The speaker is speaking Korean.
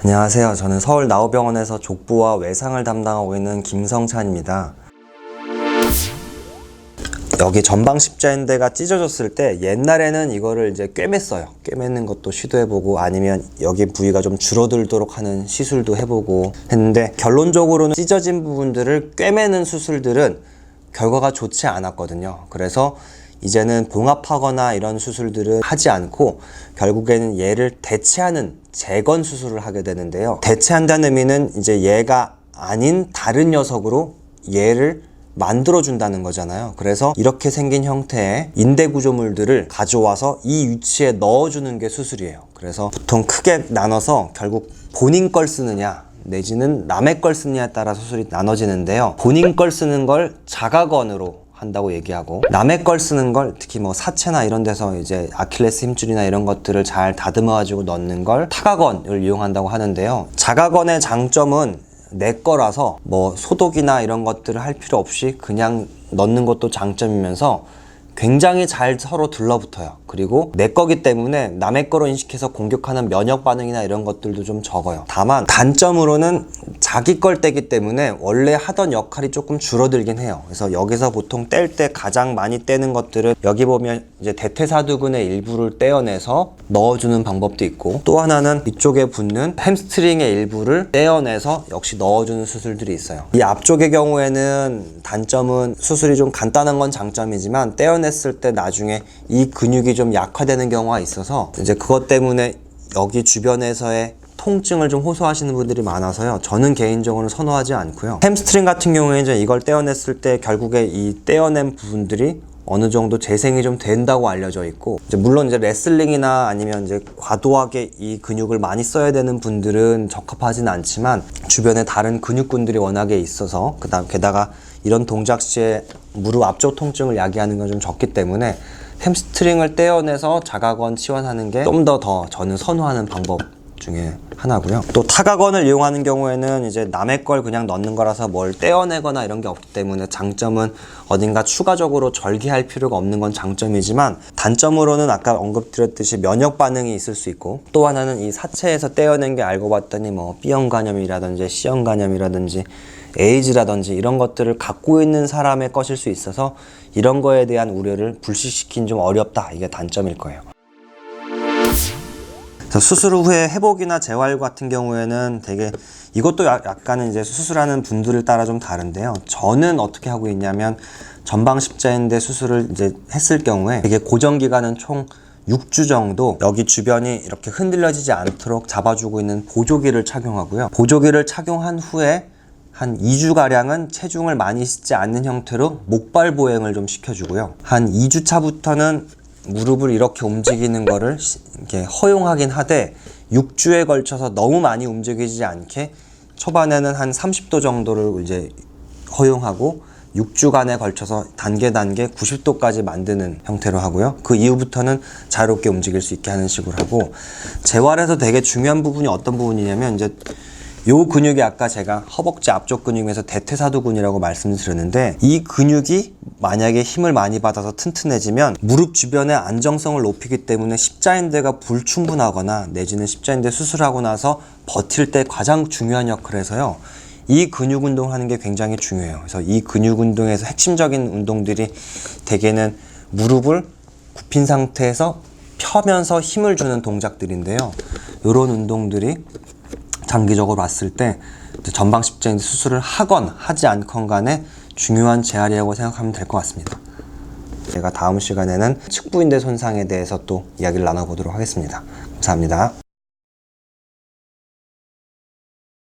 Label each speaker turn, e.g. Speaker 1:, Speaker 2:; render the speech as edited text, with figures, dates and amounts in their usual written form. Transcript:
Speaker 1: 안녕하세요. 저는 서울 나우병원에서 족부와 외상을 담당하고 있는 김성찬입니다. 여기 전방 십자인대가 찢어졌을 때 옛날에는 이거를 이제 꿰맸어요. 꿰매는 것도 시도해보고 아니면 여기 부위가 좀 줄어들도록 하는 시술도 해보고 했는데, 결론적으로는 찢어진 부분들을 꿰매는 수술들은 결과가 좋지 않았거든요. 그래서 이제는 봉합하거나 이런 수술들은 하지 않고 결국에는 얘를 대체하는 재건 수술을 하게 되는데요. 대체한다는 의미는 이제 얘가 아닌 다른 녀석으로 얘를 만들어준다는 거잖아요. 그래서 이렇게 생긴 형태의 인대 구조물들을 가져와서 이 위치에 넣어주는 게 수술이에요. 그래서 보통 크게 나눠서 결국 본인 걸 쓰느냐 내지는 남의 걸 쓰느냐에 따라 수술이 나눠지는데요. 본인 걸 쓰는 걸 자가건으로 한다고 얘기하고, 남의 걸 쓰는 걸 특히 뭐 사체나 이런 데서 이제 아킬레스 힘줄이나 이런 것들을 잘 다듬어 가지고 넣는 걸 타가건을 이용한다고 하는데요. 자가건의 장점은 내 거라서 뭐 소독이나 이런 것들을 할 필요 없이 그냥 넣는 것도 장점이면서 굉장히 잘 서로 들러붙어요. 그리고 내 거기 때문에 남의 거로 인식해서 공격하는 면역 반응이나 이런 것들도 좀 적어요. 다만 단점으로는 자기 걸 떼기 때문에 원래 하던 역할이 조금 줄어들긴 해요. 그래서 여기서 보통 뗄 때 가장 많이 떼는 것들은 여기 보면 이제 대퇴사두근의 일부를 떼어내서 넣어주는 방법도 있고, 또 하나는 이쪽에 붙는 햄스트링의 일부를 떼어내서 역시 넣어주는 수술들이 있어요. 이 앞쪽의 경우에는 단점은 수술이 좀 간단한 건 장점이지만 떼어냈을 때 나중에 이 근육이 좀 약화되는 경우가 있어서 이제 그것 때문에 여기 주변에서의 통증을 좀 호소하시는 분들이 많아서요. 저는 개인적으로 선호하지 않고요. 햄스트링 같은 경우에 이제 이걸 떼어냈을 때 결국에 이 떼어낸 부분들이 어느 정도 재생이 좀 된다고 알려져 있고, 이제 물론 이제 레슬링이나 아니면 이제 과도하게 이 근육을 많이 써야 되는 분들은 적합하진 않지만 주변에 다른 근육군들이 워낙에 있어서 게다가 이런 동작 시에 무릎 앞쪽 통증을 야기하는 건 좀 적기 때문에 햄스트링을 떼어내서 자가건 치환하는 게 좀 더 저는 선호하는 방법 중에 하나고요. 또 타가건을 이용하는 경우에는 이제 남의 걸 그냥 넣는 거라서 뭘 떼어내거나 이런 게 없기 때문에 장점은 어딘가 추가적으로 절개할 필요가 없는 건 장점이지만, 단점으로는 아까 언급드렸듯이 면역 반응이 있을 수 있고, 또 하나는 이 사체에서 떼어낸 게 알고 봤더니 뭐 B형 간염이라든지 C형 간염이라든지 에이즈라든지 이런 것들을 갖고 있는 사람의 것일 수 있어서 이런 거에 대한 우려를 불식시키긴 좀 어렵다. 이게 단점일 거예요. 수술 후에 회복이나 재활 같은 경우에는 되게 이것도 약간은 이제 수술하는 분들을 따라 좀 다른데요. 저는 어떻게 하고 있냐면 전방 십자인대 수술을 이제 했을 경우에 되게 고정 기간은 총 6주 정도 여기 주변이 이렇게 흔들려지지 않도록 잡아주고 있는 보조기를 착용하고요. 보조기를 착용한 후에 한 2주가량은 체중을 많이 싣지 않는 형태로 목발 보행을 좀 시켜주고요. 한 2주 차부터는 무릎을 이렇게 움직이는 거를 이렇게 허용하긴 하되 6주에 걸쳐서 너무 많이 움직이지 않게 초반에는 한 30도 정도를 이제 허용하고 6주간에 걸쳐서 단계 90도까지 만드는 형태로 하고요. 그 이후부터는 자유롭게 움직일 수 있게 하는 식으로 하고, 재활에서 되게 중요한 부분이 어떤 부분이냐면 이제 요 근육이 아까 제가 허벅지 앞쪽 근육에서 대퇴사두근이라고 말씀드렸는데, 이 근육이 만약에 힘을 많이 받아서 튼튼해지면 무릎 주변의 안정성을 높이기 때문에 십자인대가 불충분하거나 내지는 십자인대 수술하고 나서 버틸 때 가장 중요한 역할을 해서요. 이 근육 운동을 하는 게 굉장히 중요해요. 그래서 이 근육 운동에서 핵심적인 운동들이 대개는 무릎을 굽힌 상태에서 펴면서 힘을 주는 동작들인데요. 이런 운동들이 장기적으로 봤을 때 전방 십자인대 수술을 하건 하지 않건 간에 중요한 재활이라고 생각하면 될 것 같습니다. 제가 다음 시간에는 측부인대 손상에 대해서 또 이야기를 나눠보도록 하겠습니다. 감사합니다.